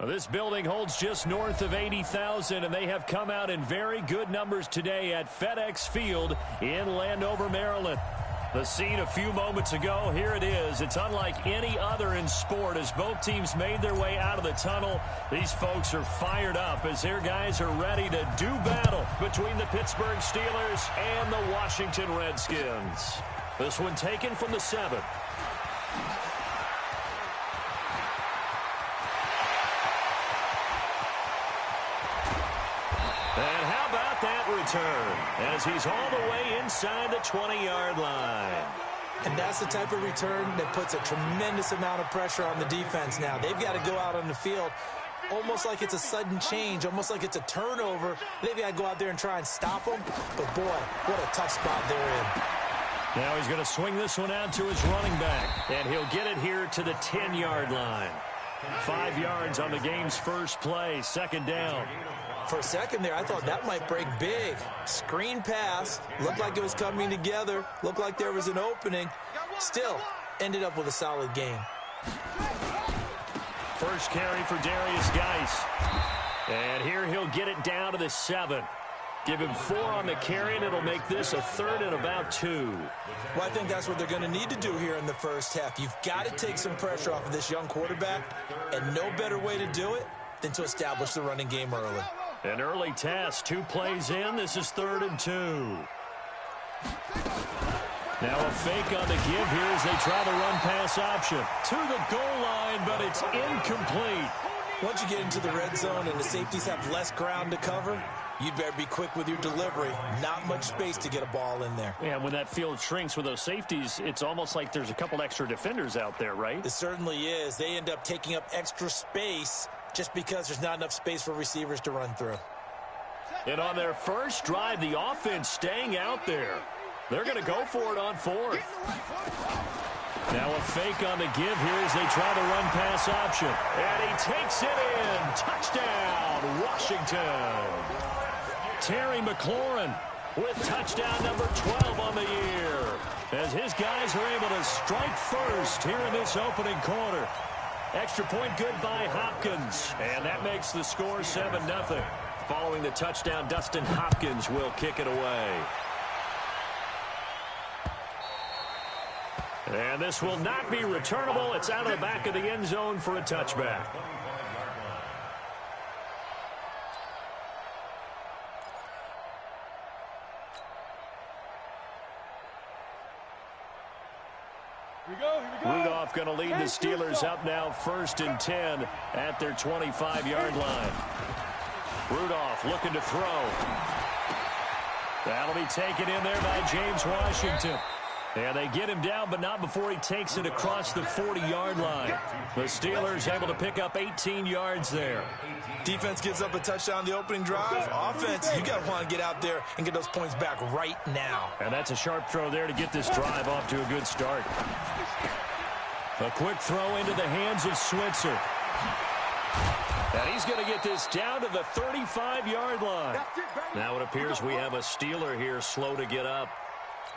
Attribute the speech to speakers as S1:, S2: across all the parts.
S1: Well, this building holds just north of 80,000, and they have come out in very good numbers today at FedEx Field in Landover, Maryland. The scene a few moments ago, here it is. It's unlike any other in sport as both teams made their way out of the tunnel. These folks are fired up as their guys are ready to do battle between the Pittsburgh Steelers and the Washington Redskins. This one taken from the 7. And how about that return as he's all the way inside the 20-yard line.
S2: And that's the type of return that puts a tremendous amount of pressure on the defense now. They've got to go out on the field almost like it's a sudden change, almost like it's a turnover. They've got to go out there and try and stop them. But, boy, what a tough spot they're in.
S1: Now he's going to swing this one out to his running back, and he'll get it here to the 10-yard line. 5 yards on the game's first play, 2nd down.
S2: For a second there, I thought that might break big. Screen pass. Looked like it was coming together. Looked like there was an opening. Still, ended up with a solid game.
S1: First carry for Darius Geis. And here he'll get it down to the 7. Give him 4 on the carry, and it'll make this a 3rd and about 2.
S2: Well, I think that's what they're going to need to do here in the first half. You've got to take some pressure off of this young quarterback, and no better way to do it than to establish the running game early.
S1: An early task, 2 plays in. This is 3rd and 2. Now a fake on the give here as they try the run-pass option. To the goal line, but it's incomplete.
S2: Once you get into the red zone and the safeties have less ground to cover, you'd better be quick with your delivery. Not much space to get a ball in there.
S1: Yeah, when that field shrinks with those safeties, it's almost like there's a couple extra defenders out there, right?
S2: It certainly is. They end up taking up extra space just because there's not enough space for receivers to run through.
S1: And on their first drive, the offense staying out there. They're going to go for it on 4th. Now a fake on the give here as they try the run-pass option. And he takes it in. Touchdown, Washington. Terry McLaurin with touchdown number 12 on the year. As his guys are able to strike first here in this opening quarter. Extra point good by Hopkins. And that makes the score 7-0. Following the touchdown, Dustin Hopkins will kick it away. And this will not be returnable. It's out of the back of the end zone for a touchback. Rudolph going to lead the Steelers up now 1st and 10 at their 25-yard line. Rudolph looking to throw. That'll be taken in there by James Washington. And they get him down, but not before he takes it across the 40-yard line. The Steelers able to pick up 18 yards there.
S2: Defense gives up a touchdown the opening drive. Offense, you got to want to get out there and get those points back right now.
S1: And that's a sharp throw there to get this drive off to a good start. A quick throw into the hands of Switzer. And he's going to get this down to the 35-yard line. Now it appears we have a Steeler here slow to get up.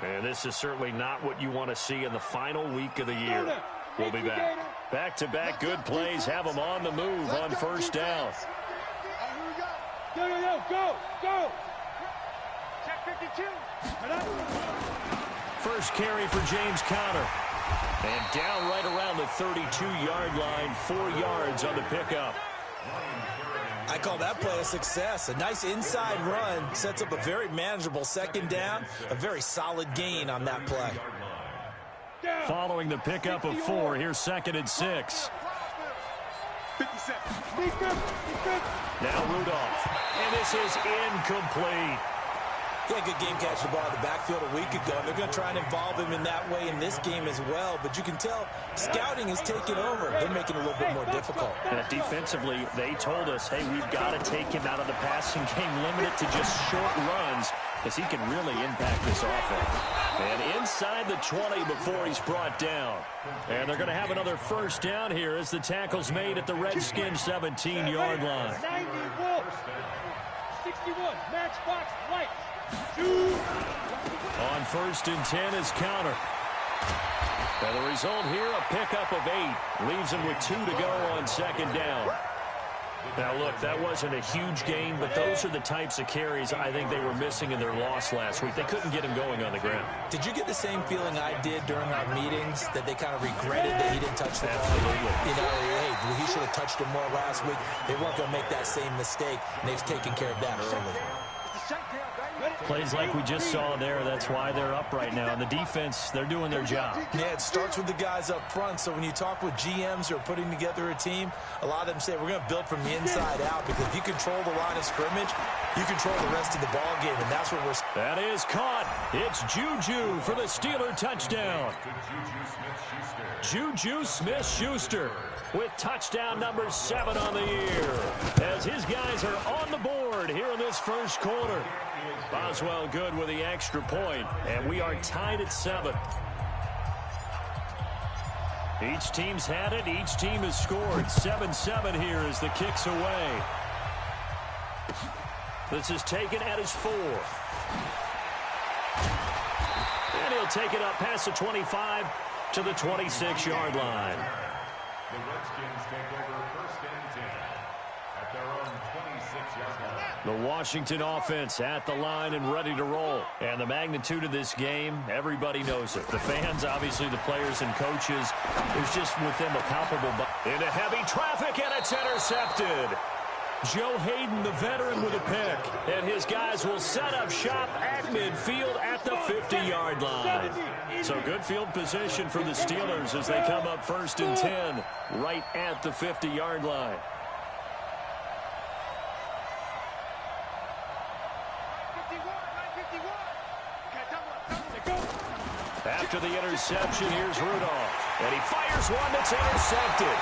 S1: And this is certainly not what you want to see in the final week of the year. We'll be back. Back-to-back good plays have them on the move on 1st down.
S3: Go! Check 52.
S1: First carry for James Conner. And down right around the 32-yard line, 4 yards on the pickup.
S2: I call that play a success. A nice inside run sets up a very manageable 2nd down. A very solid gain on that play.
S1: Following the pickup of 4, here's 2nd and 6. Now Rudolph. And this is incomplete.
S2: He had a good game catching the ball in the backfield a week ago. And they're going to try and involve him in that way in this game as well. But you can tell scouting is taking over. They're making it a little bit more difficult.
S1: And defensively, they told us, hey, we've got to take him out of the passing game, limit it to just short runs, because he can really impact this offense. And inside the 20 before he's brought down. And they're going to have another 1st down here as the tackle's made at the Redskins 17-yard line.
S3: 61, matchbox, lights.
S1: On 1st and 10 is Conner. And the result here, a pickup of 8. Leaves him with 2 to go on 2nd down. Now, look, that wasn't a huge gain, but those are the types of carries I think they were missing in their loss last week. They couldn't get him going on the ground.
S2: Did you get the same feeling I did during our meetings, that they kind of regretted that he didn't touch the ball?
S1: Absolutely.
S2: You know, hey, he should have touched it more last week. They weren't going to make that same mistake, and they've taken care of that early.
S1: Plays like we just saw there, that's why they're up right now. And the defense, they're doing their job.
S2: Yeah, it starts with the guys up front. So when you talk with GMs who are putting together a team, a lot of them say we're going to build from the inside out, because if you control the line of scrimmage, you control the rest of the ball game, and that's what we're...
S1: That is caught. It's Juju for the Steeler touchdown. Juju Smith-Schuster with touchdown number 7 on the year, as his guys are on the board here in this first quarter. Boswell good with the extra point, and we are tied at 7. Each team's had it. Each team has scored. 7-7 here as the kick's away. This is taken at his 4. And he'll take it up past the 25 to the 26-yard line.
S4: The Redskins take over first and 10 at their own 26-yard line.
S1: The Washington offense at the line and ready to roll. And the magnitude of this game, everybody knows it. The fans, obviously the players and coaches. There's just with them a palpable... Into heavy traffic, and it's intercepted. Joe Hayden, the veteran, with a pick. And his guys will set up shop at midfield at the 50-yard line. So good field position for the Steelers as they come up first and 10 right at the 50-yard line. After the interception, here's Rudolph. And he fires one that's intercepted.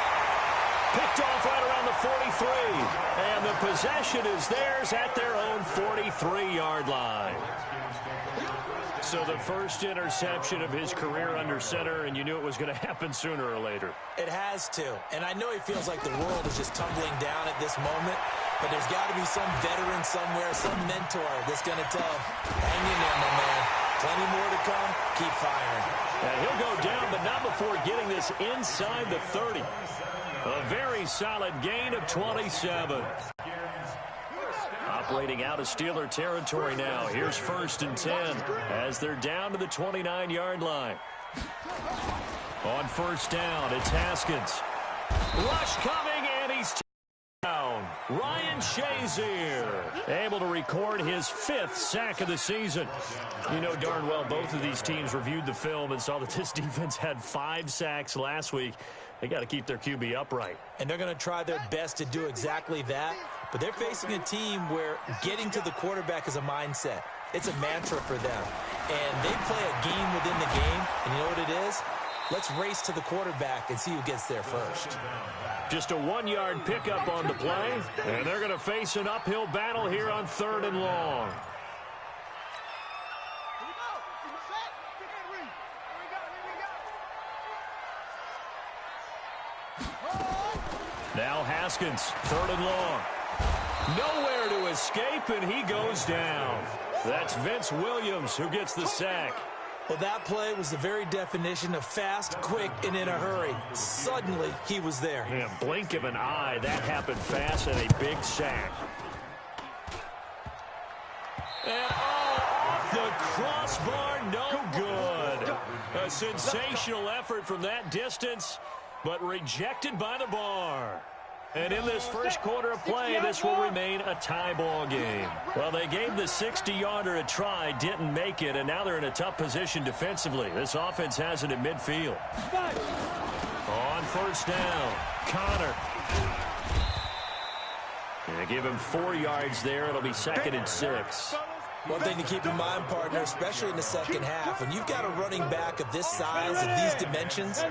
S1: Picked off right around the 43. And the possession is theirs at their own 43-yard line. So the first interception of his career under center, and you knew it was going to happen sooner or later.
S2: It has to. And I know he feels like the world is just tumbling down at this moment, but there's got to be some veteran somewhere, some mentor that's going to tell him, hang in there, my man. Plenty more to come. Keep firing.
S1: And he'll go down, but not before getting this inside the 30. A very solid gain of 27. Operating out of Steeler territory now. Here's first and 10 as they're down to the 29-yard line. On first down, it's Haskins. Rush coming, and he's down. Ryan Shazier able to record his 5th sack of the season. You know darn well both of these teams reviewed the film and saw that this defense had 5 sacks last week. They got to keep their QB upright.
S2: And they're going to try their best to do exactly that. But they're facing a team where getting to the quarterback is a mindset. It's a mantra for them. And they play a game within the game. And you know what it is? Let's race to the quarterback and see who gets there first.
S1: Just a 1-yard pickup on the play. And they're going to face an uphill battle here on 3rd and long. Now Haskins, 3rd and long. Nowhere to escape, and he goes down. That's Vince Williams who gets the sack.
S2: Well, that play was the very definition of fast, quick, and in a hurry. Suddenly, he was there.
S1: Yeah, blink of an eye, that happened fast, and a big sack. And off the crossbar, no good. A sensational effort from that distance, but rejected by the bar. And in this first quarter of play, this will remain a tie ball game. Well, they gave the 60-yarder a try, didn't make it, and now they're in a tough position defensively. This offense has it in midfield. On first down, Connor. And give him 4 yards there. It'll be 2nd and 6.
S2: One thing to keep in mind, partner, especially in the second half, when you've got a running back of this size, of these dimensions,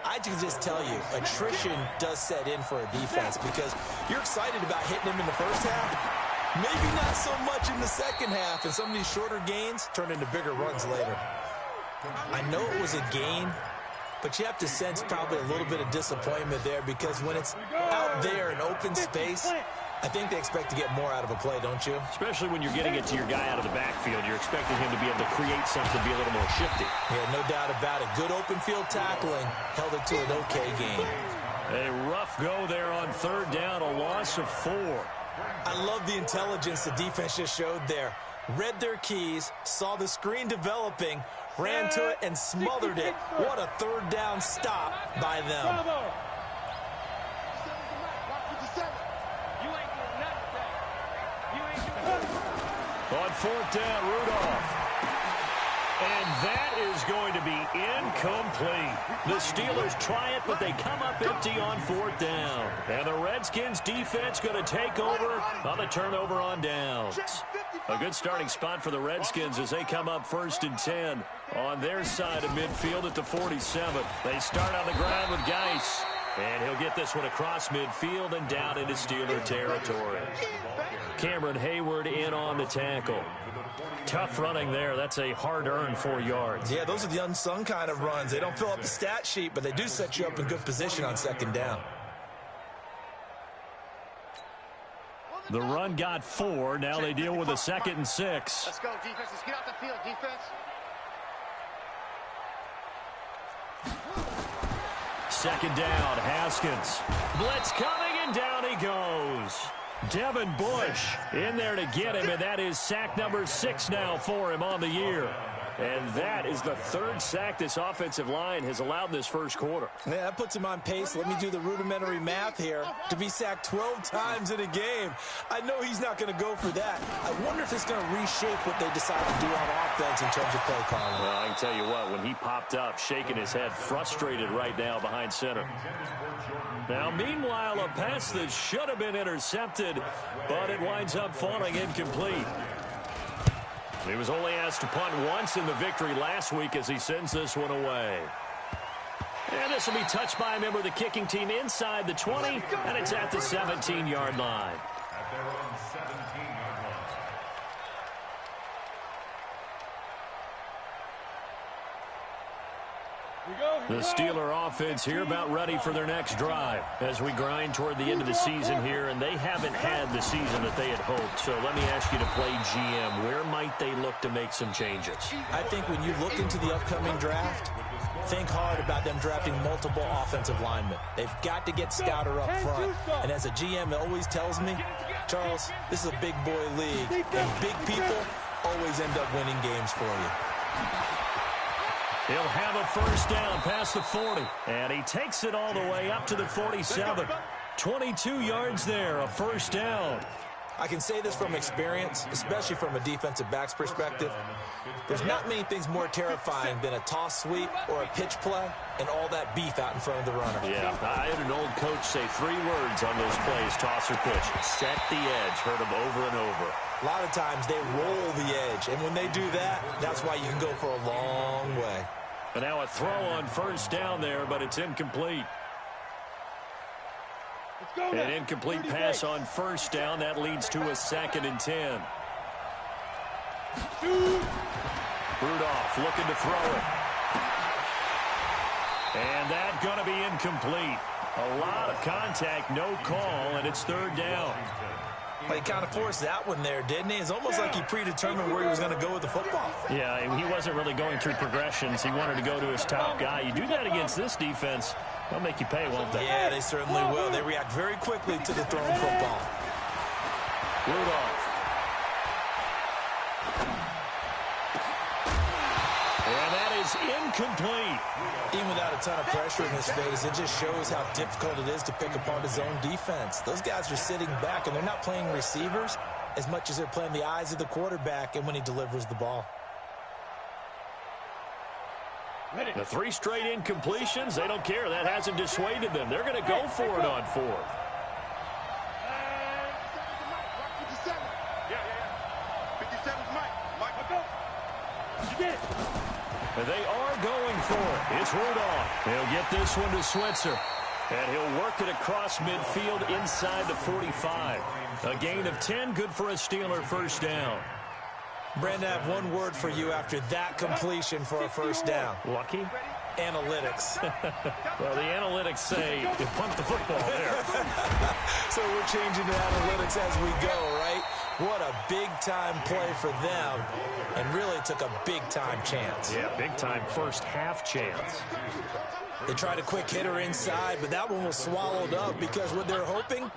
S2: I can just tell you, attrition does set in for a defense because you're excited about hitting him in the first half. Maybe not so much in the second half, and some of these shorter gains turn into bigger runs later. I know it was a gain, but you have to sense probably a little bit of disappointment there because when it's out there in open space, I think they expect to get more out of a play, don't you?
S1: Especially when you're getting it to your guy out of the backfield. You're expecting him to be able to create something, be a little more shifty.
S2: Yeah, no doubt about it. Good open field tackling held it to an okay game.
S1: A rough go there on third down, a loss of 4.
S2: I love the intelligence the defense just showed there. Read their keys, saw the screen developing, ran to it, and smothered it. What a third down stop by them.
S1: On fourth down, Rudolph. And that is going to be incomplete. The Steelers try it, but they come up empty on fourth down. And the Redskins defense going to take over on the turnover on downs. A good starting spot for the Redskins as they come up 1st and 10 on their side of midfield at the 47. They start on the ground with Geis. And he'll get this one across midfield and down into Steeler territory. Cameron Hayward in on the tackle. Tough running there. That's a hard-earned 4 yards.
S2: Yeah, those are the unsung kind of runs. They don't fill up the stat sheet, but they do set you up in good position on second down.
S1: The run got 4. Now they deal with a 2nd and 6.
S5: Let's go, defense. Let's get out the field, defense.
S1: Second down, Haskins. Blitz coming, and down he goes. Devin Bush in there to get him, and that is sack number 6 now for him on the year. And that is the 3rd sack this offensive line has allowed this first quarter.
S2: Yeah, that puts him on pace. Let me do the rudimentary math here. To be sacked 12 times in a game. I know he's not going to go for that. I wonder if it's going to reshape what they decide to do on offense in terms of play calling.
S1: Well, I can tell you what, when he popped up, shaking his head, frustrated right now behind center. Now, meanwhile, a pass that should have been intercepted, but it winds up falling incomplete. He was only asked to punt once in the victory last week as he sends this one away. And this will be touched by a member of the kicking team inside the 20, and it's at the 17-yard line.
S4: At their own 17-yard line.
S1: The Steeler offense here about ready for their next drive as we grind toward the end of the season here, and they haven't had the season that they had hoped. So let me ask you to play GM. Where might they look to make some changes?
S2: I think when you look into the upcoming draft, think hard about them drafting multiple offensive linemen. They've got to get Scouter up front. And as a GM, it always tells me, Charles, this is a big boy league, and big people always end up winning games for you.
S1: He'll have a first down past the 40, and he takes it all the way up to the 47. 22 yards there, a first down.
S2: I can say this from experience, especially from a defensive back's perspective. There's not many things more terrifying than a toss sweep or a pitch play and all that beef out in front of the runner.
S1: Yeah, I had an old coach say 3 words on those plays, toss or pitch. Set the edge, heard them over and over.
S2: A lot of times they roll the edge, and when they do that, that's why you can go for a long way.
S1: And now a throw on first down there, but it's incomplete. An incomplete pass on first down. That leads to a 2nd and 10. Rudolph looking to throw it. And that's going to be incomplete. A lot of contact, no call, and it's 3rd down.
S2: Well, he kind of forced that one there, didn't he? It's almost like he predetermined where he was going to go with the football.
S1: Yeah, he wasn't really going through progressions. He wanted to go to his top guy. You do that against this defense, they'll make you pay, won't they?
S2: Yeah, they certainly will. They react very quickly to the thrown football.
S1: Rudolph. And that is incomplete.
S2: Even without a ton of pressure in his face, it just shows how difficult it is to pick apart his own defense. Those guys are sitting back, and they're not playing receivers as much as they're playing the eyes of the quarterback and when he delivers the ball.
S1: The 3 straight incompletions, they don't care. That hasn't dissuaded them. They're going to go for it on 4th. They are going for it. It's Rudolph. He'll get this one to Switzer. And he'll work it across midfield inside the 45. A gain of 10, good for a Steeler first down.
S2: Brandon, I have one word for you after that completion for a first down.
S1: Lucky?
S2: Analytics.
S1: Well, the analytics say you punt the football there.
S2: So we're changing to analytics as we go, right? What a big-time play for them, and really took a big-time chance.
S1: Yeah, big-time first half chance.
S2: They tried a quick hitter inside, but that one was swallowed up because what they're hoping,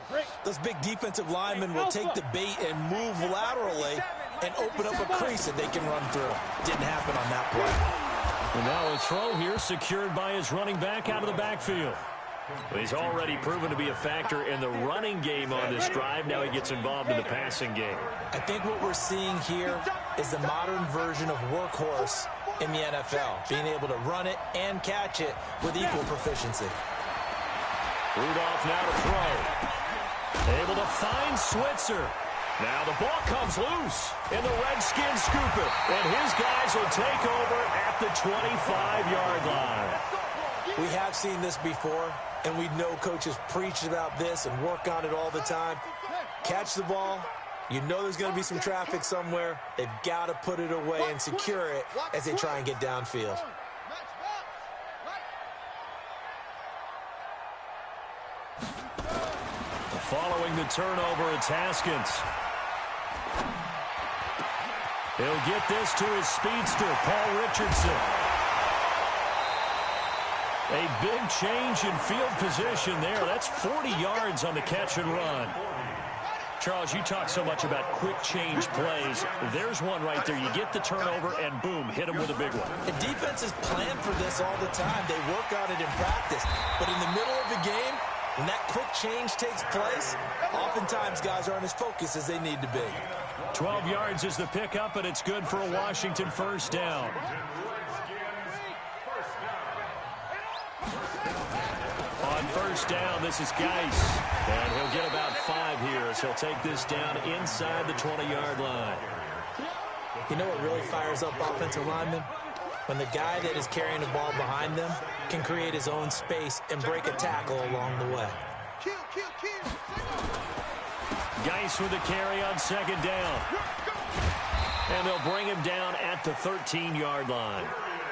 S2: those big defensive linemen will take the bait and move laterally and open up a crease that they can run through. Didn't happen on that play.
S1: And now a throw here secured by his running back out of the backfield. Well, he's already proven to be a factor in the running game on this drive. Now he gets involved in the passing game.
S2: I think what we're seeing here is the modern version of workhorse in the NFL, being able to run it and catch it with equal proficiency.
S1: Rudolph now to throw. Able to find Switzer. Now the ball comes loose, and the Redskins scoop it. And his guys will take over at the 25-yard line.
S2: We have seen this before, and we know coaches preach about this and work on it all the time. Catch the ball. You know there's going to be some traffic somewhere. They've got to put it away and secure it as they try and get downfield.
S1: Following the turnover, it's Haskins. He'll get this to his speedster, Paul Richardson. A big change in field position there. That's 40 yards on the catch and run. Charles, you talk so much about quick change plays. There's one right there. You get the turnover, and boom, hit him with a big one.
S2: The defenses plan for this all the time. They work on it in practice. But in the middle of the game, when that quick change takes place, oftentimes guys aren't as focused as they need to be.
S1: 12 yards is the pickup, and it's good for a Washington first down. On first down, this is Geis. And he'll get about 5 here as he'll take this down inside the 20-yard line.
S2: You know what really fires up offensive linemen? When the guy that is carrying the ball behind them can create his own space and break a tackle along the way.
S1: Geis with the carry on second down. And they'll bring him down at the 13-yard line.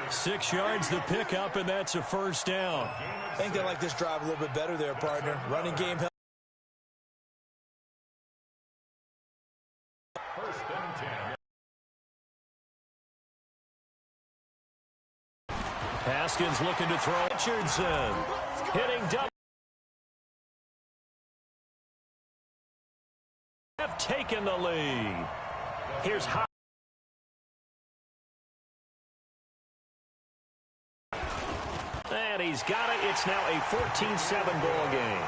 S1: 6 yards the pickup, and that's a first down.
S2: I think they like this drive a little bit better there, partner. Running game help.
S1: Haskins looking to throw. Richardson hitting double. Have taken the lead. Here's Hopkins. And he's got it. It's now a 14-7 ball game.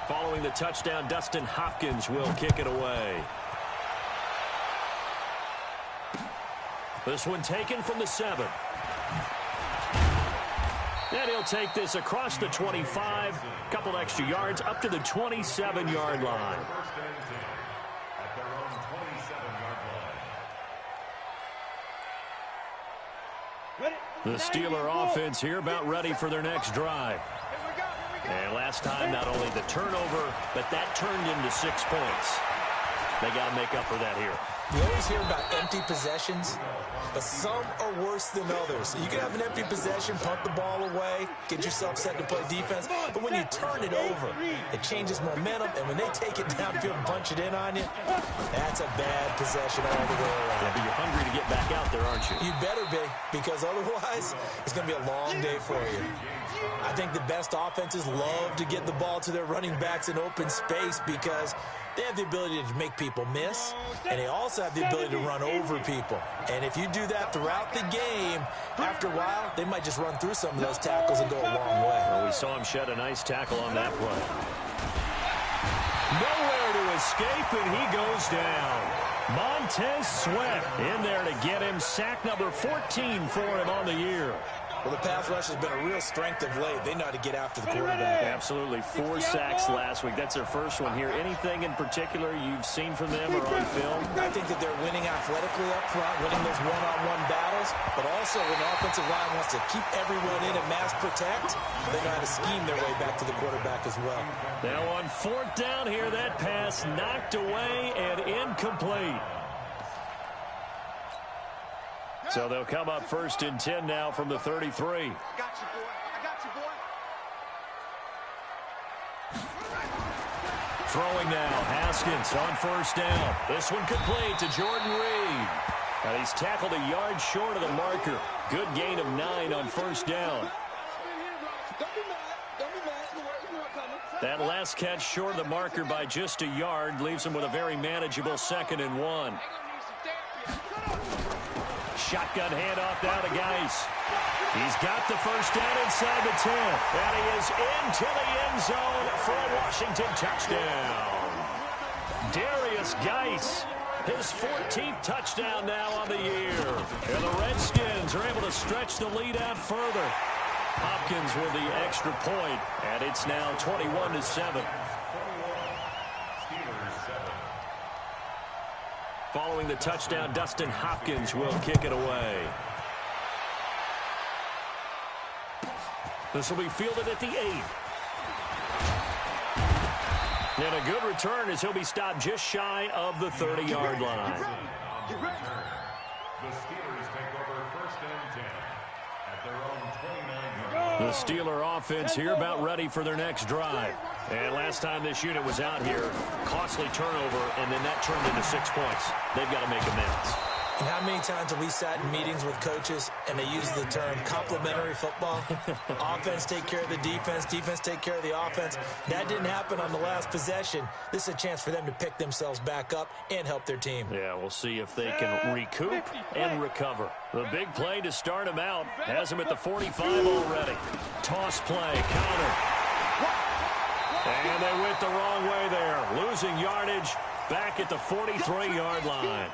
S1: Following the touchdown, Dustin Hopkins will kick it away. This one taken from the 7. And he'll take this across the 25, a couple extra yards up to the 27-yard line. The Steeler offense here about ready for their next drive. And last time, not only the turnover, but that turned into 6 points. They got to make up for that here.
S2: You always hear about empty possessions, but some are worse than others. You can have an empty possession, punt the ball away, get yourself set to play defense, but when you turn it over, it changes momentum, and when they take it downfield and punch it in on you, that's a bad possession all the way around.
S1: Yeah, but you're hungry to get back out there, aren't you?
S2: You better be, because otherwise, it's going to be a long day for you. I think the best offenses love to get the ball to their running backs in open space because they have the ability to make people miss, and they also have the ability to run over people. And if you do that throughout the game, after a while, they might just run through some of those tackles and go a long way.
S1: Well, we saw him shed a nice tackle on that play. Nowhere to escape, and he goes down. Montez Sweat in there to get him. Sack number 14 for him on the year.
S2: Well, the pass rush has been a real strength of late. They know how to get after the quarterback.
S1: Absolutely. 4 sacks last week. That's their first one here. Anything in particular you've seen from them or on film?
S2: I think that they're winning athletically up front, winning those one-on-one battles, but also when the offensive line wants to keep everyone in and mass protect, they know how to scheme their way back to the quarterback as well.
S1: Now on 4th down here, that pass knocked away and incomplete. So they'll come up 1st and 10 now from the 33.
S5: I got you, boy. I got you, boy.
S1: Throwing now, Haskins on 1st down. This one complete to Jordan Reed. And he's tackled a yard short of the marker. Good gain of 9 on 1st down. That last catch short of the marker by just a yard leaves him with a very manageable 2nd and 1. Shotgun handoff now to Geis. He's got the 1st down inside the 10. And he is into the end zone for a Washington touchdown. Darius Geis, his 14th touchdown now on the year. And the Redskins are able to stretch the lead out further. Hopkins with the extra point, and it's now 21-7. Following the touchdown, Dustin Hopkins will kick it away. This will be fielded at the 8. And a good return as he'll be stopped just shy of the 30-yard line.
S4: The Steelers take over 1st and 10 at their own 29-yard line.
S1: The Steeler offense here about ready for their next drive. And last time this unit was out here, costly turnover, and then that turned into 6 points. They've got to make amends.
S2: And how many times have we sat in meetings with coaches and they use the term complementary football? Offense take care of the defense, defense take care of the offense. That didn't happen on the last possession. This is a chance for them to pick themselves back up and help their team.
S1: Yeah, we'll see if they can recoup and recover. The big play to start him out has him at the 45 already. Toss play, counter. And they went the wrong way there. Losing yardage back at the 43-yard line.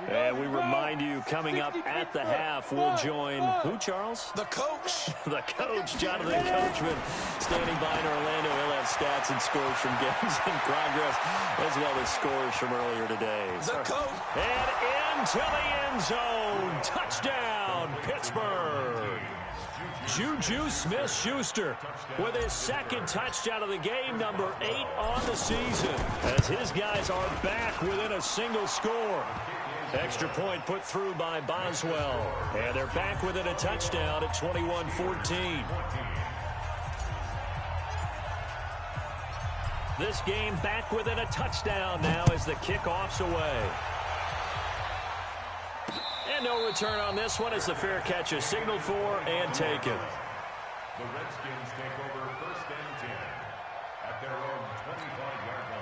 S1: And we remind you, coming up at the half, we'll join who, Charles?
S2: The coach.
S1: The coach, Jonathan Coachman, standing by in Orlando. He'll have stats and scores from games in progress, as well as scores from earlier today.
S2: The coach.
S1: And into the end zone. Touchdown, Pittsburgh. Juju Smith-Schuster with his 2nd touchdown of the game, number 8 on the season, as his guys are back within a single score. Extra point put through by Boswell. And they're back within a touchdown at 21-14. This game back within a touchdown now as the kickoff's away. And no return on this one as the fair catch is signaled for and taken.
S4: The Redskins take over 1st and 10 at their own 25-yard line.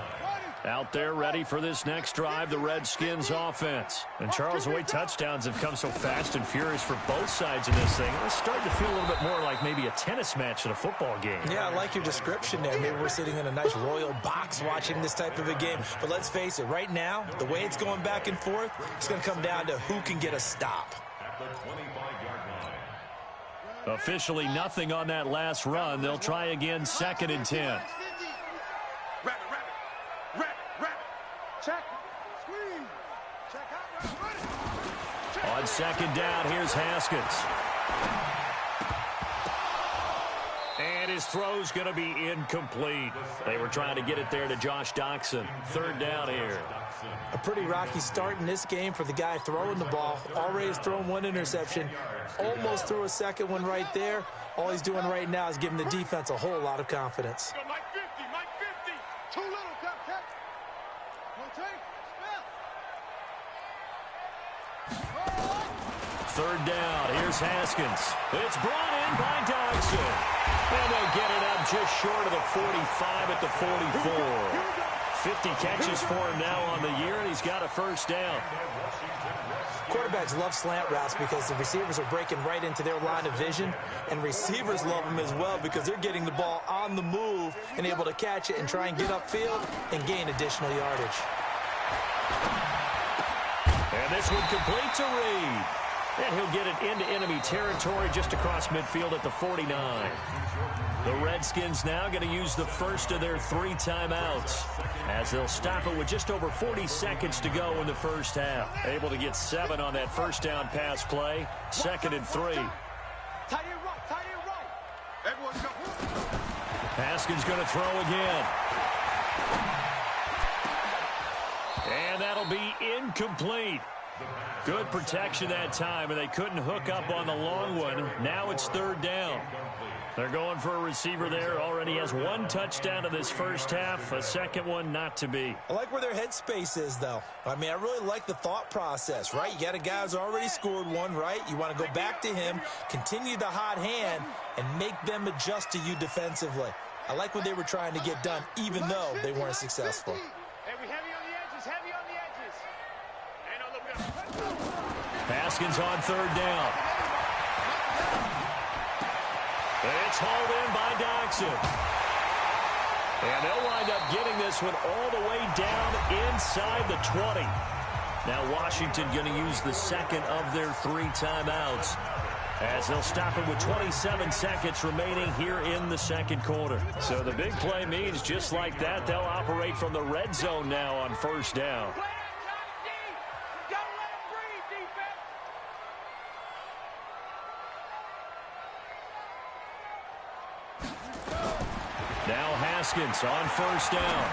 S1: Out there ready for this next drive, the Redskins offense. And Charles, the way touchdowns have come so fast and furious for both sides in this thing, it's starting to feel a little bit more like maybe a tennis match in a football game.
S2: Yeah, I like your description there. Maybe we're sitting in a nice royal box watching this type of a game. But let's face it, right now, the way it's going back and forth, it's going to come down to who can get a stop.
S4: At the 25-yard line.
S1: Officially nothing on that last run. They'll try again, 2nd and 10.
S3: Check. Squeeze. Check out.
S1: On 2nd down, here's Haskins. And his throw's going to be incomplete. They were trying to get it there to Josh Doxson. 3rd down here.
S2: A pretty rocky start in this game for the guy throwing the ball. Already has thrown 1 interception. Almost threw a 2nd one right there. All he's doing right now is giving the defense a whole lot of confidence.
S3: Mike 50. Too little, Cupcake. Rotate. Spell.
S1: 3rd down, here's Haskins. It's brought in by Doxson. And they'll get it up just short of the 45 at the 44. 50 catches for him now on the year, and he's got a first down.
S2: Quarterbacks love slant routes because the receivers are breaking right into their line of vision, and receivers love them as well because they're getting the ball on the move and able to catch it and try and get upfield and gain additional yardage.
S1: And this one complete to Reed. And he'll get it into enemy territory just across midfield at the 49. The Redskins now going to use the first of their 3 timeouts as they'll stop it with just over 40 seconds to go in the first half. Able to get 7 on that first down pass play. 2nd and 3.
S3: Tight end right, tight end right. Everyone go.
S1: Haskins going to throw again. And that'll be incomplete. Good protection that time, and they couldn't hook up on the long one. Now it's 3rd down. They're going for a receiver there. Already has 1 touchdown in this first half. A second one not to be.
S2: I like where their headspace is, though. I mean, I really like the thought process, right? You got a guy who's already scored 1, right? You want to go back to him, continue the hot hand, and make them adjust to you defensively. I like what they were trying to get done, even though they weren't successful.
S1: Haskins on 3rd down. It's hauled in by Doxson. And they'll wind up getting this one all the way down inside the 20. Now Washington going to use the 2nd of their 3 timeouts as they'll stop it with 27 seconds remaining here in the 2nd quarter. So the big play means just like that, they'll operate from the red zone now on 1st down. Now Haskins on 1st down.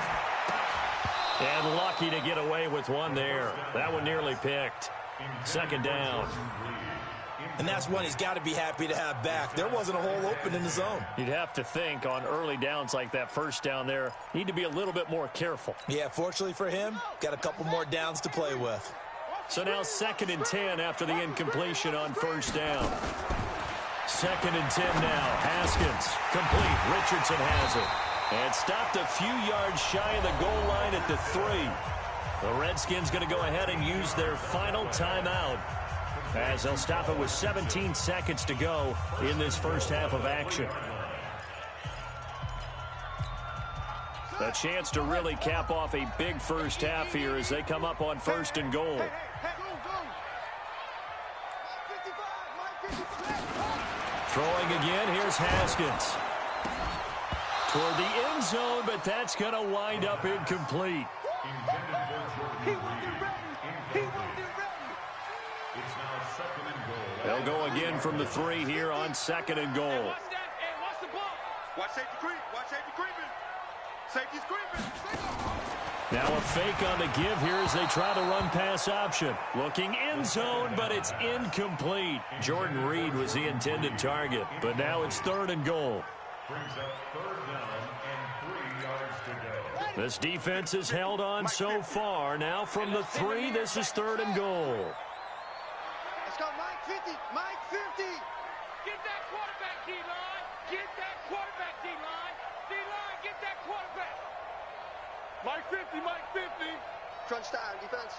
S1: And lucky to get away with one there. That one nearly picked. 2nd down.
S2: And that's one he's got to be happy to have back. There wasn't a hole open in the zone.
S1: You'd have to think on early downs like that 1st down there, need to be a little bit more careful.
S2: Yeah, fortunately for him, got a couple more downs to play with.
S1: So now 2nd and 10 after the incompletion on 1st down. 2nd and 10 now. Haskins complete. Richardson has it. And stopped a few yards shy of the goal line at the 3. The Redskins going to go ahead and use their final timeout as they'll stop it with 17 seconds to go in this first half of action. A chance to really cap off a big first half here as they come up on 1st and goal. Throwing again, here's Haskins. Toward the end zone, but that's going to wind up incomplete. They'll go again from the 3 here on 2nd and goal.
S3: Watch safety creep. Watch safety creeping. Safety's creeping.
S1: Now a fake on the give here as they try the run-pass option. Looking end zone, but it's incomplete. Jordan Reed was the intended target, but now it's 3rd and goal.
S4: Brings up 3rd down and 3 yards to go.
S1: This defense has held on so far. Now from the 3, this is 3rd and goal.
S3: Let's go, Mike 50. Mike 50.
S5: Get that quarterback, D-line. Get that quarterback, D-line. D-line, get that quarterback.
S3: Mike 50. Mike 50. Crunch time, defense.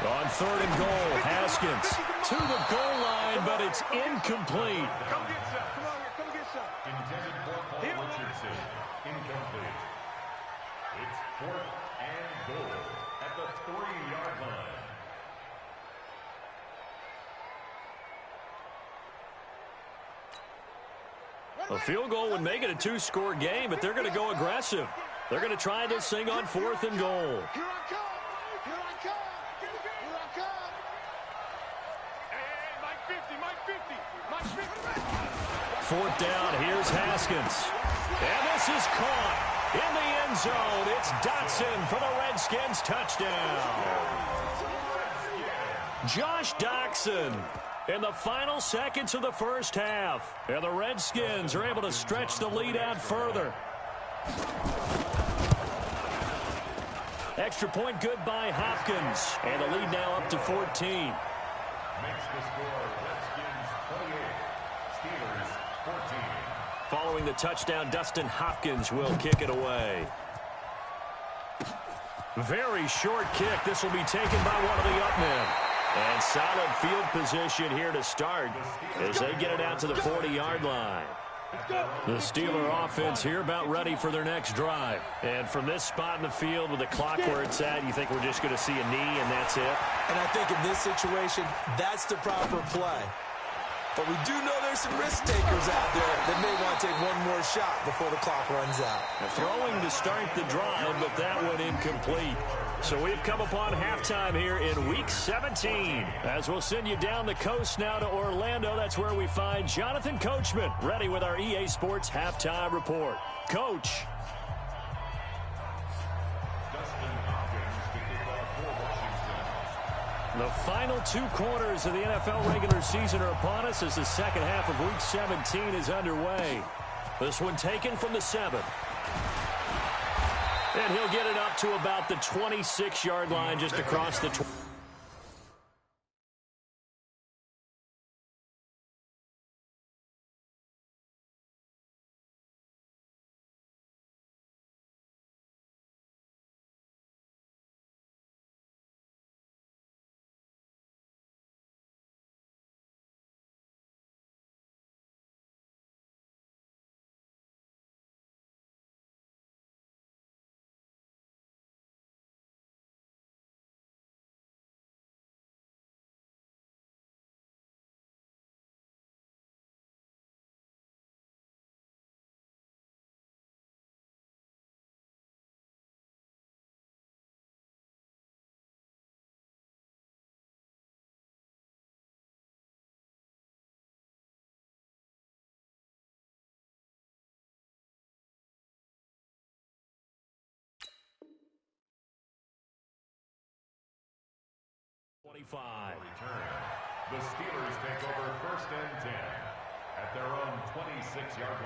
S1: On 3rd and goal, Haskins to the goal line, but it's incomplete.
S3: Come get some. Come on here. Come get some.
S4: Intended for Paul Richardson. Incomplete. It's 4th and goal at the 3-yard line.
S1: A field goal would make it a 2-score game, but they're going to go aggressive. They're going to try this thing on 4th and goal.
S3: Here I come. Here I come. Here I come.
S5: Hey, Mike 50, Mike 50, Mike 50.
S1: 4th down, here's Haskins. And this is caught in the end zone. It's Dotson for the Redskins touchdown. Josh Doxson in the final seconds of the first half. And the Redskins are able to stretch the lead out further. Extra point good by Hopkins. And the lead now up to 14.
S4: Makes the score Redskins 28, Steelers 14.
S1: Following the touchdown, Dustin Hopkins will kick it away. Very short kick. This will be taken by one of the up men. And solid field position here to start as they get it out to the 40-yard line. The Steeler offense here about ready for their next drive. And from this spot in the field with the clock where it's at, you think we're just going to see a knee and that's it?
S2: And I think in this situation, that's the proper play. But we do know there's some risk takers out there that may want to take one more shot before the clock runs out.
S1: Throwing to start the drive, but that one incomplete. So we've come upon halftime here in Week 17. As we'll send you down the coast now to Orlando, that's where we find Jonathan Coachman, ready with our EA Sports Halftime Report. Coach. The final 2 quarters of the NFL regular season are upon us as the second half of Week 17 is underway. This one taken from the 7. And he'll get it up to about the 26-yard line just across the 20.
S4: The Steelers take over 1st and 10 at their own 26-yard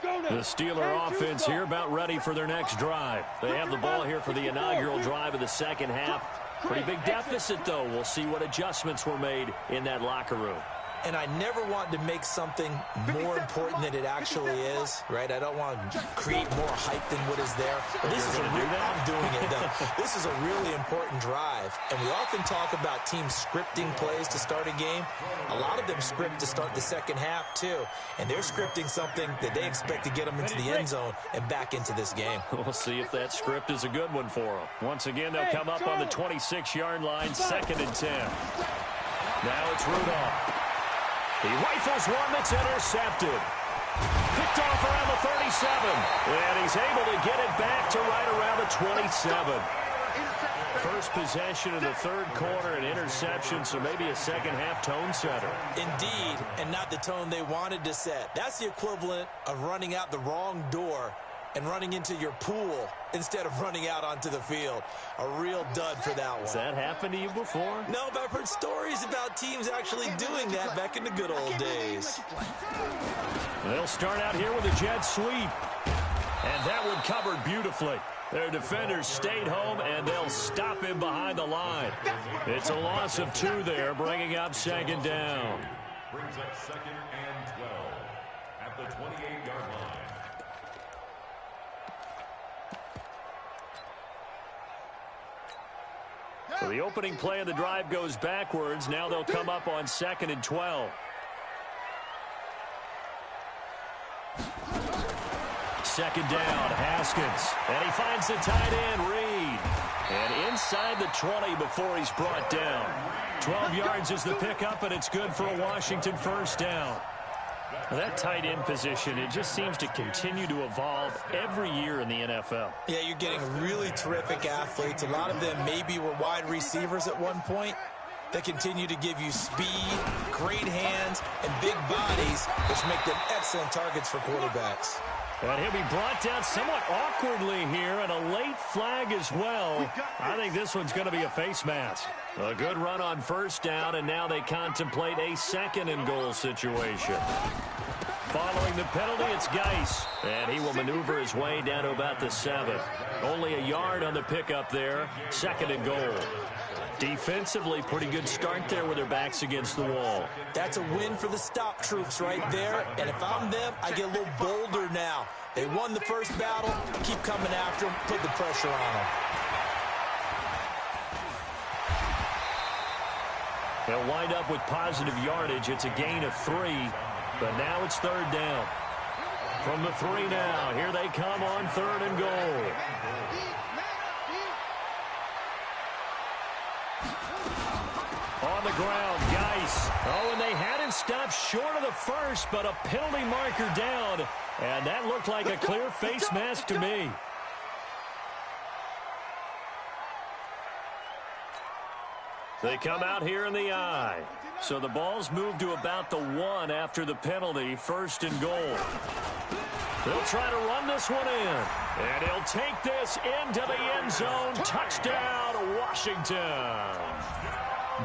S4: line.
S1: The Steeler offense here about ready for their next drive. They have the ball here for the inaugural drive of the second half. Pretty big deficit, though. We'll see what adjustments were made in that locker room.
S2: And I never want to make something more important than it actually is, right? I don't want to create more hype than what is there. But this is I'm doing it, though. This is a really important drive. And we often talk about teams scripting plays to start a game. A lot of them script to start the second half, too. And they're scripting something that they expect to get them into the end zone and back into this game.
S1: We'll see if that script is a good one for them. Once again, they'll come up on the 26-yard line, 2nd and 10. Now it's Rudolph. He rifles one that's intercepted. Picked off around the 37. And he's able to get it back to right around the 27. First possession of the 3rd quarter, an interception, so maybe a second-half tone setter.
S2: Indeed, and not the tone they wanted to set. That's the equivalent of running out the wrong door and running into your pool instead of running out onto the field. A real dud for that one.
S1: Has that happened to you before?
S2: No, but I've heard stories about teams actually doing that back in the good old days.
S1: They'll start out here with a jet sweep. And that one covered beautifully. Their defenders stayed home, and they'll stop him behind the line. It's a loss of 2 there, bringing up 2nd down.
S4: Brings up 2nd and 12 at the 28-yard line.
S1: So the opening play of the drive goes backwards. Now they'll come up on 2nd and 12. Second down, Haskins. And he finds the tight end, Reed. And inside the 20 before he's brought down. 12 yards is the pickup, and it's good for a Washington 1st down. Now that tight end position, it just seems to continue to evolve every year in the NFL.
S2: Yeah, you're getting really terrific athletes. A lot of them maybe were wide receivers at one point. They continue to give you speed, great hands, and big bodies, which make them excellent targets for quarterbacks.
S1: And he'll be brought down somewhat awkwardly here, and a late flag as well. I think this one's going to be a face mask. A good run on 1st down, and now they contemplate a 2nd and goal situation. Following the penalty, it's Geis, and he will maneuver his way down to about the 7. Only a yard on the pickup there, 2nd and goal. Defensively, pretty good start there with their backs against the wall.
S2: That's a win for the stop troops right there. And if I'm them, I get a little bolder now They won the first battle. Keep coming after them. Put the pressure on them.
S1: They'll wind up with positive yardage. It's a gain of 3, but now it's 3rd down. From the 3 now, here they come on 3rd and goal. On the ground, Geis. Oh, and they had him stopped short of the first, but a penalty marker down, and that looked like a clear face mask to me. They come out here in the I. So the ball's moved to about the 1 after the penalty, 1st and goal. They'll try to run this one in. And he'll take this into the end zone. Touchdown, Washington.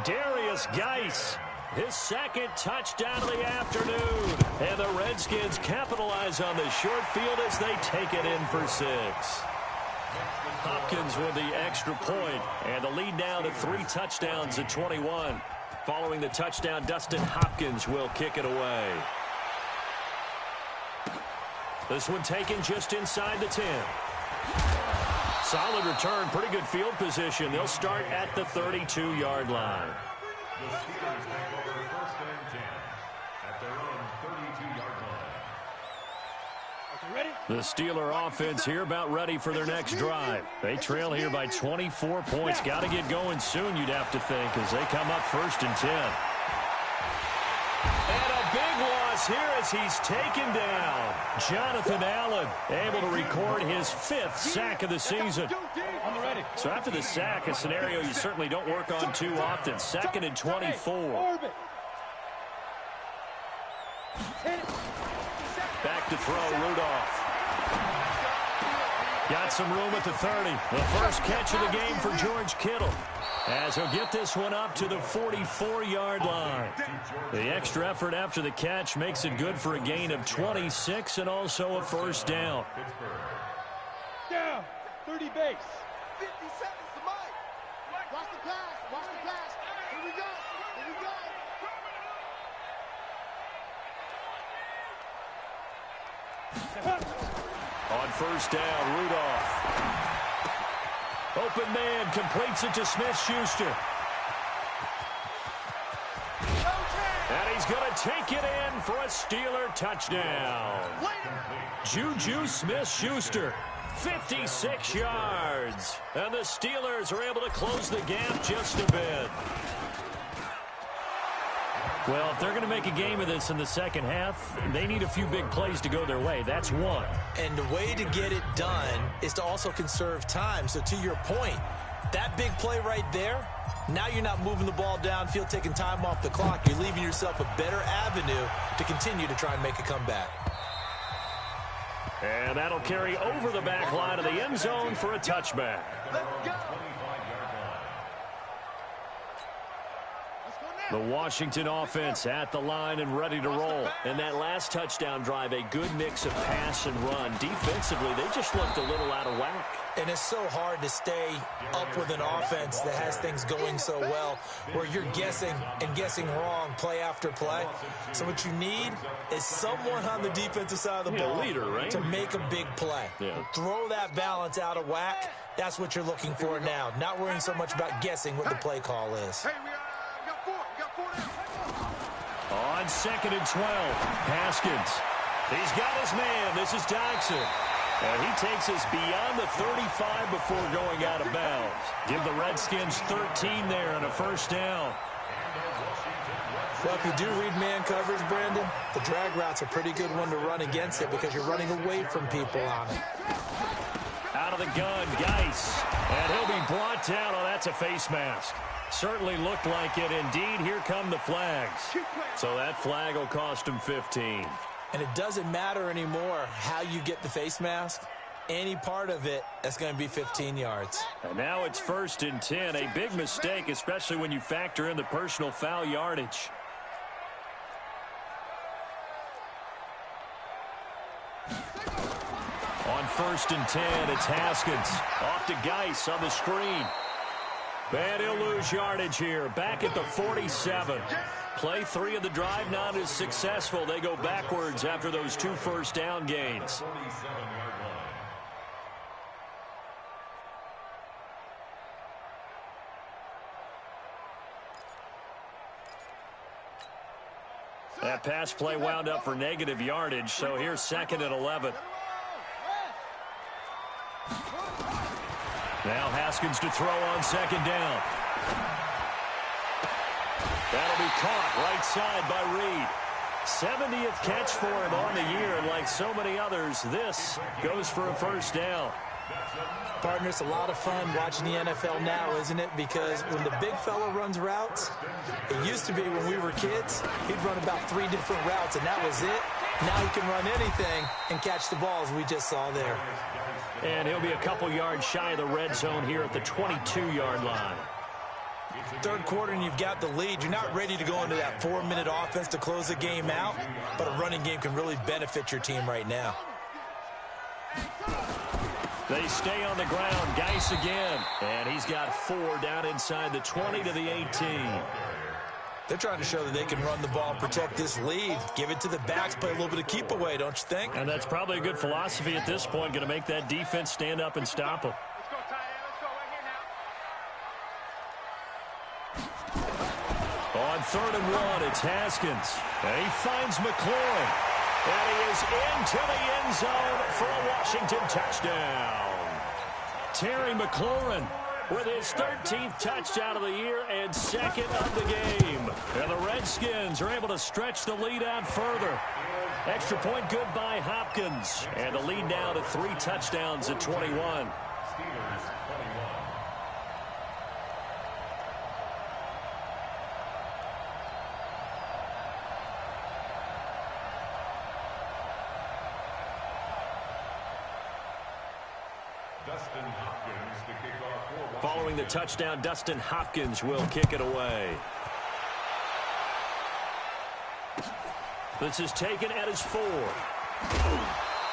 S1: Darius Geis, his 2nd touchdown of the afternoon. And the Redskins capitalize on the short field as they take it in for 6. Hopkins with the extra point, and the lead now to 3 touchdowns at 21. Following the touchdown, Dustin Hopkins will kick it away. This one taken just inside the 10. Solid return, pretty good field position. They'll start at the 32-yard line.
S4: The Steelers take over 1st and 10 at their own 32-yard line.
S1: The Steeler offense here about ready for their next drive. They trail here by 24 points. Got to get going soon, you'd have to think, as they come up 1st and 10. And a big loss here as he's taken down. Jonathan Allen able to record his 5th sack of the season. So after the sack, a scenario you certainly don't work on too often. 2nd and 24. Back to throw, Rudolph. Got some room at the 30. The first catch of the game for George Kittle, as he'll get this one up to the 44-yard line. The extra effort after the catch makes it good for a gain of 26 and also a 1st down.
S5: Down, 30 base.
S3: 50 seconds to Mike. Watch the pass. Watch the pass. Here we go. Here we go.
S1: On 1st down, Rudolph. Open man completes it to Smith-Schuster. And he's going to take it in for a Steeler touchdown. Juju Smith-Schuster, 56 yards. And the Steelers are able to close the gap just a bit. Well, if they're going to make a game of this in the second half, they need a few big plays to go their way. That's one.
S2: And the way to get it done is to also conserve time. So to your point, that big play right there, now you're not moving the ball downfield, taking time off the clock. You're leaving yourself a better avenue to continue to try and make a comeback.
S1: And that'll carry over the back line of the end zone for a touchback.
S3: Let's go.
S1: The Washington offense at the line and ready to roll. And that last touchdown drive, a good mix of pass and run. Defensively, they just looked a little out of whack.
S2: And it's so hard to stay up with an offense that has things going so well, where you're guessing and guessing wrong play after play. So what you need is someone on the defensive side of the ball,
S1: leader, right?
S2: to make a big play.
S1: Yeah.
S2: Throw that balance out of whack. That's what you're looking for now. Not worrying so much about guessing what the play call is.
S3: Hey, we got 4. We got 4 now.
S1: On 2nd and 12, Haskins. He's got his man. This is Dodson. And he takes us beyond the 35 before going out of bounds. Give the Redskins 13 there on a 1st down.
S2: Well, if you do read man coverage, Brandon, the drag route's a pretty good one to run against it because you're running away from people on it.
S1: Out of the gun, Geis. And he'll be brought down. Oh, that's a face mask. Certainly looked like it. Indeed, here come the flags. So that flag will cost him 15.
S2: And it doesn't matter anymore how you get the face mask. Any part of it, that's going to be 15 yards.
S1: And now it's 1st and 10. A big mistake, especially when you factor in the personal foul yardage. On 1st and 10, it's Haskins. Off to Geis on the screen. And he'll lose yardage here. Back at the 47. Play 3 of the drive not as successful. They go backwards after those 2 first down gains.
S4: 47-yard line.
S1: That pass play wound up for negative yardage, so here's 2nd and 11. Now Haskins to throw on 2nd down. That'll be caught right side by Reed. 70th catch for him on the year, and like so many others, this goes for a first down.
S2: Partner, it's a lot of fun watching the NFL now, isn't it? Because when the big fella runs routes, it used to be when we were kids, he'd run about 3 different routes, and that was it. Now he can run anything and catch the balls we just saw there.
S1: And he'll be a couple yards shy of the red zone here at the 22-yard line.
S2: Third quarter and you've got the lead. You're not ready to go into that 4-minute offense to close the game out, but a running game can really benefit your team right now.
S1: They stay on the ground. Geis again. And he's got 4 down inside the 20 to the 18.
S2: They're trying to show that they can run the ball and protect this lead. Give it to the backs, play a little bit of keep away, don't you think?
S1: And that's probably a good philosophy at this point. Going to make that defense stand up and stop them.
S5: Let's go, Ty. Let's go right here now.
S1: On 3rd and 1, it's Haskins. And he finds McLaurin. And he is into the end zone for a Washington touchdown. Terry McLaurin with his 13th touchdown of the year and 2nd of the game. And the Redskins are able to stretch the lead out further. Extra point good by Hopkins. And the lead now to 3 touchdowns at 21.
S4: Steelers 21. Dustin Hopkins to kick off for Washington.
S1: Following the touchdown, Dustin Hopkins will kick it away. This is taken at his 4.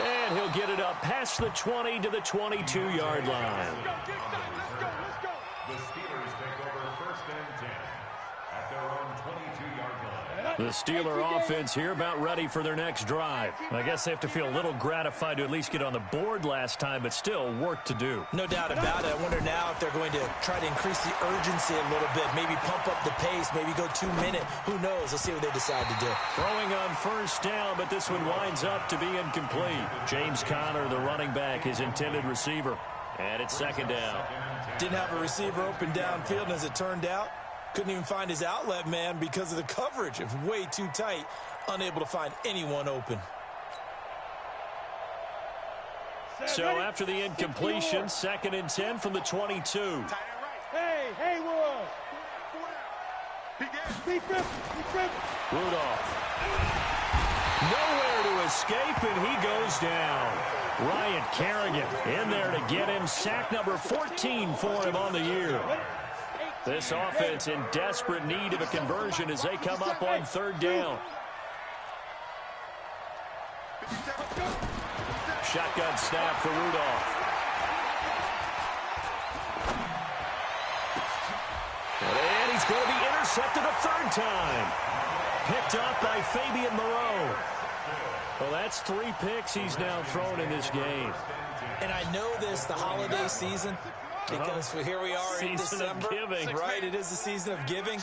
S1: And he'll get it up past the 20 to the 22-yard line.
S5: Let's go.
S4: The Steelers take over 1st and 10 at their own 22-yard line.
S1: The Steeler offense here about ready for their next drive. I guess they have to feel a little gratified to at least get on the board last time, but still work to do.
S2: No doubt about it. I wonder now if they're going to try to increase the urgency a little bit, maybe pump up the pace, maybe go 2-minute. Who knows? Let's see what they decide to do.
S1: Throwing on 1st down, but this one winds up to be incomplete. James Conner, the running back, his intended receiver. And it's 2nd down.
S2: Didn't have a receiver open downfield, and as it turned out, couldn't even find his outlet man because of the coverage. It was way too tight, unable to find anyone open.
S1: So after the incompletion, 2nd and 10 from the 22.
S5: Hey, Haywood.
S1: Rudolph. Nowhere to escape, and he goes down. Ryan Kerrigan in there to get him. Sack number 14 for him on the year. This offense in desperate need of a conversion as they come up on 3rd down. Shotgun snap for Rudolph. And he's going to be intercepted a 3rd time. Picked off by Fabian Moreau. Well, that's 3 picks he's now thrown in this game.
S2: And I know this, the holiday season, because here we are in December.
S1: Season of giving.
S2: Right, it is the season of giving.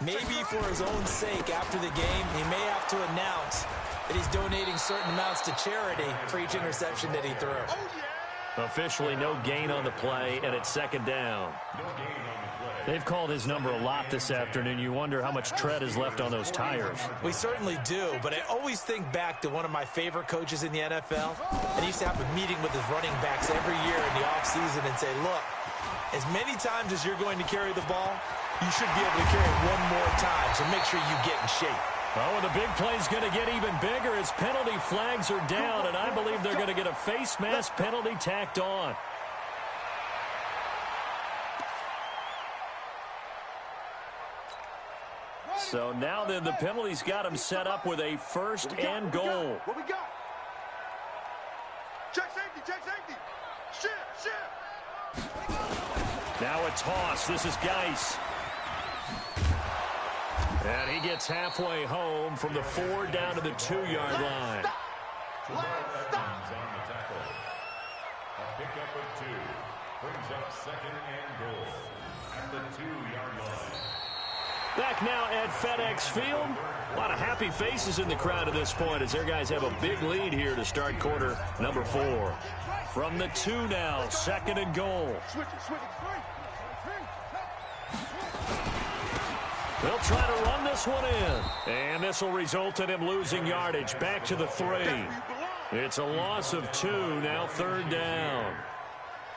S2: Maybe for his own sake, after the game, he may have to announce that he's donating certain amounts to charity for each interception that he threw.
S1: Officially no gain on the play, and it's 2nd down. They've called his number a lot this afternoon. You wonder how much tread is left on those tires.
S2: We certainly do, but I always think back to one of my favorite coaches in the NFL, and he used to have a meeting with his running backs every year in the offseason and say, look, as many times as you're going to carry the ball, you should be able to carry it one more time, so make sure you get in shape.
S1: Oh, and the big play's going to get even bigger as penalty flags are down, and I believe they're going to get a face mask penalty tacked on. So now then the penalty's got him set up with a 1st and goal.
S3: What we got? Check safety. Shift.
S1: Now a toss. This is Geis. And he gets halfway home from the 4 down to the 2-yard line.
S4: Terrell Evans on the tackle. A pickup of 2 brings up 2nd and goal at the 2-yard line.
S1: Back now at FedEx Field. A lot of happy faces in the crowd at this point as their guys have a big lead here to start quarter number 4. From the 2 now, 2nd and goal. They'll try to run this one in. And this will result in him losing yardage back to the 3. It's a loss of 2, now 3rd down.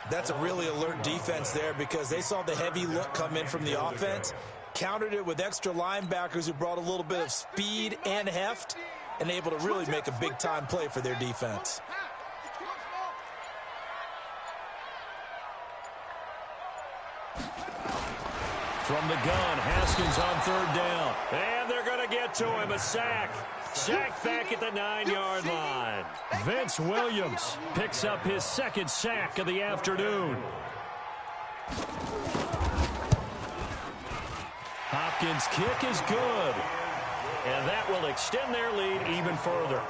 S2: That's a really alert defense there because they saw the heavy look come in from the offense, countered it with extra linebackers who brought a little bit of speed and heft, and able to really make a big-time play for their defense.
S1: From the gun, Haskins on 3rd down. And they're going to get to him, a sack. Sack back at the 9-yard line. Vince Williams picks up his 2nd sack of the afternoon. Hopkins' kick is good. And that will extend their lead even further.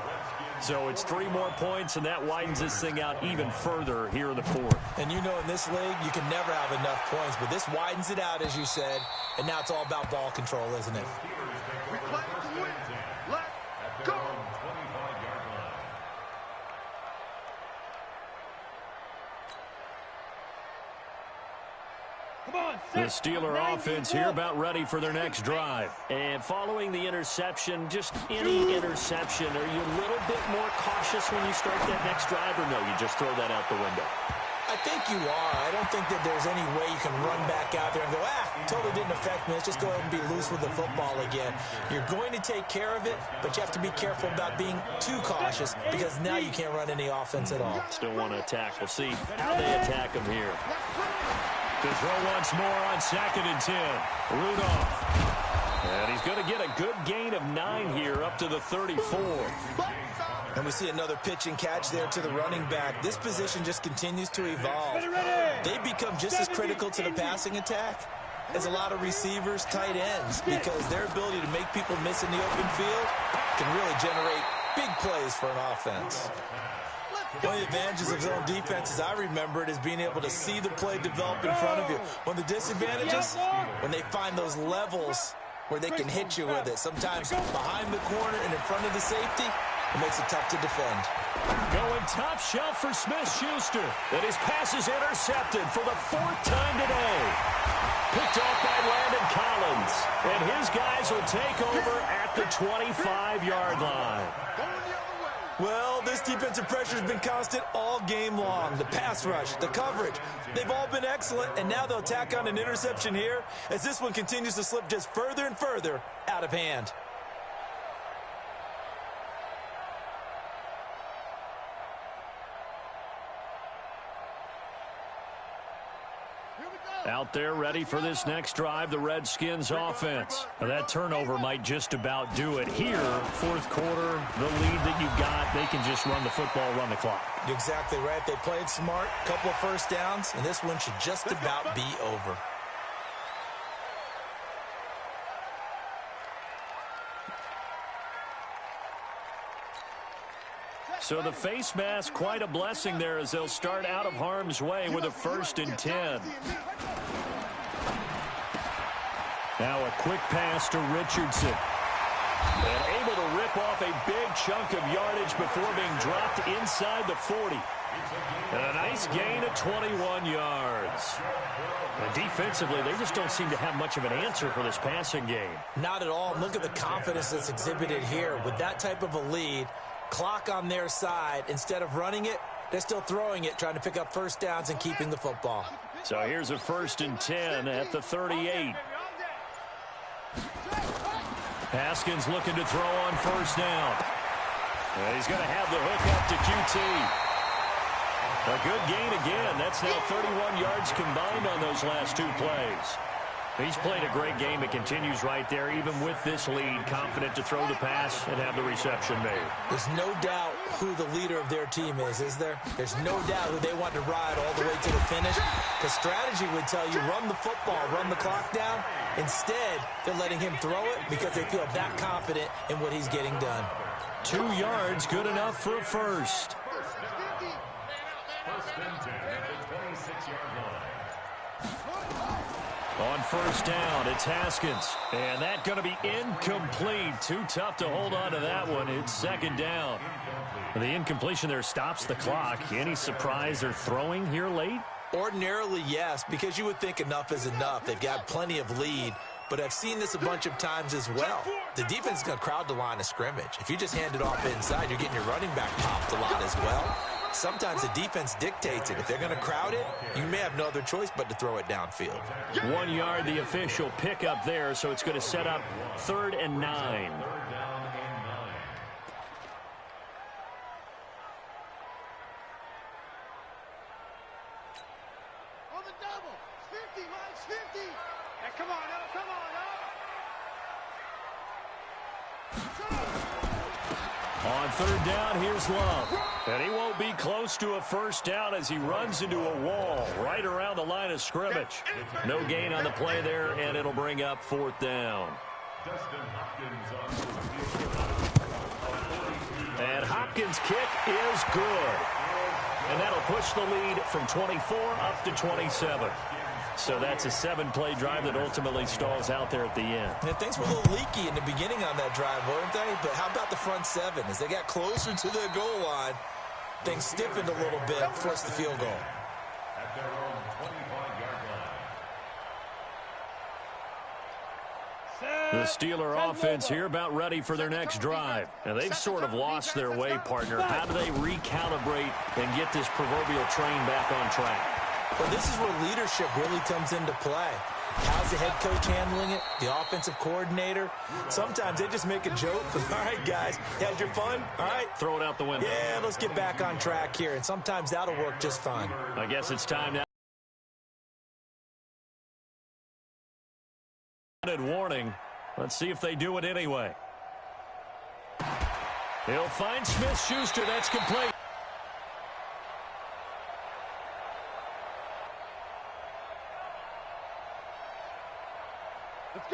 S1: So it's 3 more points, and that widens this thing out even further here in the 4th.
S2: And you know in this league, you can never have enough points, but this widens it out, as you said, and now it's all about ball control, isn't it?
S3: We play to win. Let's go.
S1: The Steeler offense here about ready for their next drive. And following the interception, just any interception, are you a little bit more cautious when you start that next drive, or no, you just throw that out the window?
S2: I think you are. I don't think that there's any way you can run back out there and go, totally didn't affect me. Let's just go ahead and be loose with the football again. You're going to take care of it, but you have to be careful about being too cautious because now you can't run any offense at all.
S1: Still want to attack. We'll see how they attack them here. To throw once more on 2nd and 10. Rudolph. And he's going to get a good gain of 9 here up to the 34.
S2: And we see another pitch and catch there to the running back. This position just continues to evolve. They become just as critical to the passing attack as a lot of receivers, tight ends, because their ability to make people miss in the open field can really generate big plays for an offense. One of the advantages of zone defense, as I remember it, is being able to see the play develop in front of you. One of the disadvantages, when they find those levels where they can hit you with it. Sometimes behind the corner and in front of the safety, it makes it tough to defend.
S1: Going top shelf for Smith-Schuster. And his pass is intercepted for the 4th time today. Picked off by Landon Collins. And his guys will take over at the 25-yard line.
S2: Well, this defensive pressure has been constant all game long. The pass rush, the coverage, they've all been excellent, and now they'll tack on an interception here as this one continues to slip just further and further out of hand.
S1: Out there ready for this next drive, the Redskins offense. Now, that turnover might just about do it. Here, 4th quarter, the lead that you've got, they can just run the football, run the clock.
S2: Exactly right. They played smart, couple of first downs, and this one should just about be over.
S1: So the face mask, quite a blessing there as they'll start out of harm's way with a 1st and 10. Now a quick pass to Richardson. And able to rip off a big chunk of yardage before being dropped inside the 40. And a nice gain of 21 yards. And defensively, they just don't seem to have much of an answer for this passing game.
S2: Not at all. Look at the confidence that's exhibited here. With that type of a lead, clock on their side, instead of running it, they're still throwing it, trying to pick up first downs and keeping the football.
S1: So here's a 1st and 10 at the 38. Haskins looking to throw on 1st down. And he's going to have the hook up to QT. A good gain again. That's now 31 yards combined on those last 2 plays. He's played a great game. It continues right there, even with this lead, confident to throw the pass and have the reception made.
S2: There's no doubt who the leader of their team is there? There's no doubt who they want to ride all the way to the finish. Because strategy would tell you, run the football, run the clock down. Instead, they're letting him throw it because they feel that confident in what he's getting done.
S1: 2 yards, good enough for a first.
S4: First and 10 at the 26-yard line.
S1: On first down, it's Haskins. And that's going to be incomplete. Too tough to hold on to that one. It's second down. The incompletion there stops the clock. Any surprise they're throwing here late?
S2: Ordinarily, yes, because you would think enough is enough. They've got plenty of lead. But I've seen this a bunch of times as well. The defense is going to crowd the line of scrimmage. If you just hand it off inside, you're getting your running back popped a lot as well. Sometimes the defense dictates it. If they're going to crowd it, you may have no other choice but to throw it downfield.
S1: 1 yard, the official pickup there, so it's going to set up 3rd and 9.
S3: On the double. 50, Mike's 50.
S5: Hey, come on, now, come on, now.
S1: On 3rd down, here's Love. And he won't be close to a first down as he runs into a wall right around the line of scrimmage. No gain on the play there, and it'll bring up 4th down. And Hopkins' kick is good. And that'll push the lead from 24 up to 27. So that's a 7-play drive that ultimately stalls out there at the end.
S2: And things were a little leaky in the beginning on that drive, weren't they? But how about the front 7? As they got closer to the goal line, things stiffened a little bit, forced the field goal.
S4: At their own 25-yard line.
S1: The Steeler offense here about ready for their next drive. Now, they've sort of lost their way, partner. How do they recalibrate and get this proverbial train back on track?
S2: Well, this is where leadership really comes into play. How's the head coach handling it? The offensive coordinator? Sometimes they just make a joke. All right, guys, had your fun? All right.
S1: Throw it out the window.
S2: Yeah, let's get back on track here. And sometimes that'll work just fine.
S1: I guess it's time now. Warning. Let's see if they do it anyway. He'll find Smith-Schuster. That's complete.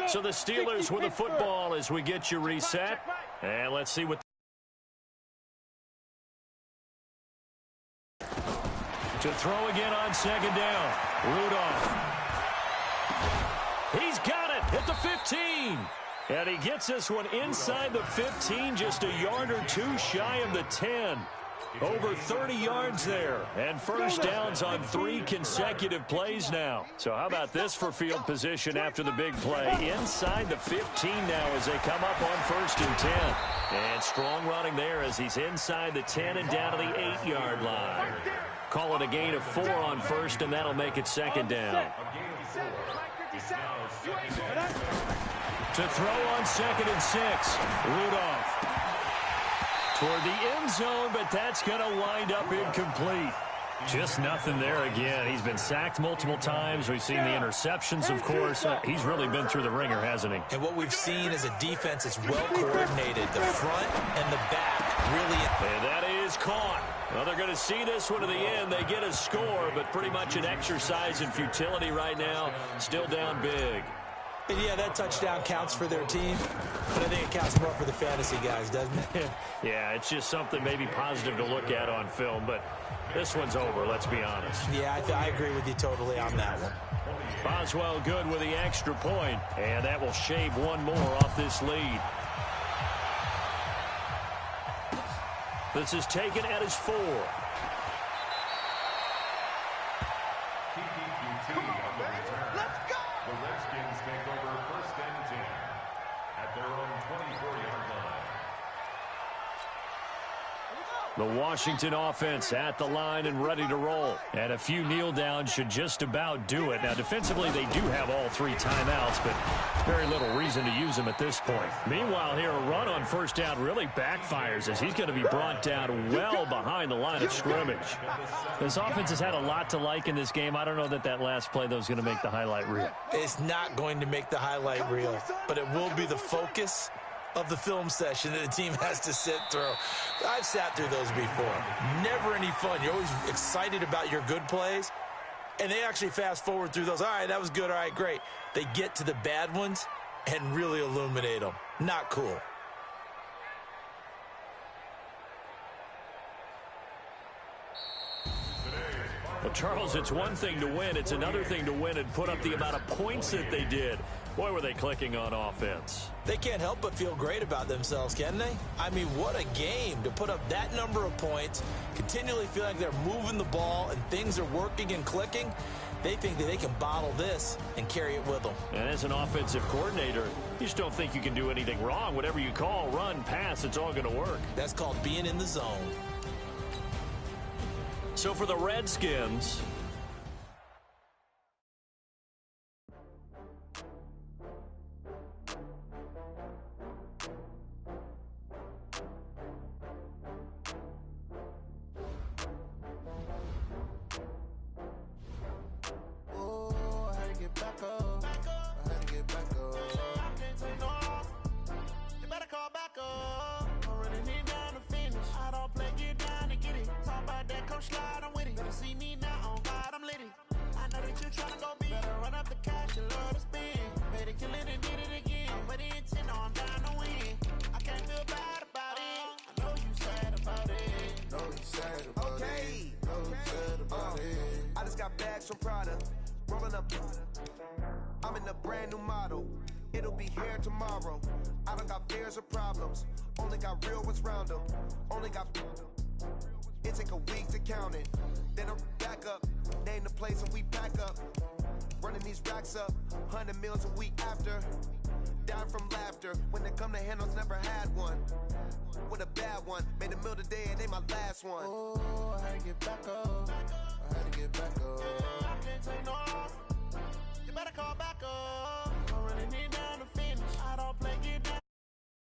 S1: So the Steelers with the football as we get you reset. And let's see what. To throw again on 2nd down. Rudolph. He's got it at the 15. And he gets this one inside the 15, just a yard or two shy of the 10. Over 30 yards there, and first downs on 3 consecutive plays now. So how about this for field position after the big play? Inside the 15 now as they come up on 1st and 10. And strong running there as he's inside the 10 and down to the 8-yard line. Call it a gain of 4 on 1st, and that'll make it 2nd down. To throw on 2nd and 6, Rudolph. Toward the end zone, but that's going to wind up incomplete. Just nothing there again. He's been sacked multiple times. We've seen the interceptions, of course. He's really been through the ringer, hasn't he?
S2: And what we've seen is a defense that's well coordinated. The front and the back really.
S1: And that is caught. Well, they're going to see this one to the end. They get a score, but pretty much an exercise in futility right now. Still down big.
S2: And yeah, that touchdown counts for their team, but I think it counts more for the fantasy guys, doesn't it?
S1: Yeah, it's just something maybe positive to look at on film, but this one's over, let's be honest.
S2: Yeah, I agree with you totally on that one.
S1: Boswell good with the extra point, and that will shave one more off this lead. This is taken at his 4.
S4: The Redskins take over 1st and 10 at their own 24-yard line.
S1: The Washington offense at the line and ready to roll. And a few kneel downs should just about do it. Now, defensively, they do have all 3 timeouts, but very little reason to use them at this point. Meanwhile, here, a run on first down really backfires as he's going to be brought down well behind the line of scrimmage. This offense has had a lot to like in this game. I don't know that last play, though, is going to make the highlight reel.
S2: It's not going to make the highlight reel, but it will be the focus of the film session that the team has to sit through. I've sat through those before. Never any fun. You're always excited about your good plays, and they actually fast forward through those. All right, that was good. All right, great. They get to the bad ones and really illuminate them. Not cool.
S1: Well, Charles, it's one thing to win. It's another thing to win and put up the amount of points that they did. Boy, were they clicking on offense.
S2: They can't help but feel great about themselves, can they? I mean, what a game to put up that number of points, continually feel like they're moving the ball and things are working and clicking. They think that they can bottle this and carry it with them.
S1: And as an offensive coordinator, you just don't think you can do anything wrong. Whatever you call, run, pass, it's all going to work.
S2: That's called being in the zone.
S1: So for the Redskins,
S6: I'm in a brand new model. It'll be here tomorrow. I don't got fears or problems. Only got real ones round them. Only got. It take a week to count it. Then I'm back up. Name the place and we pack up. Running these racks up. 100 meals a week after. Down from laughter. When they come to handles, never had one. With a bad one. Made a meal today and they my last one. Oh, I had to get back up. I had to get back up.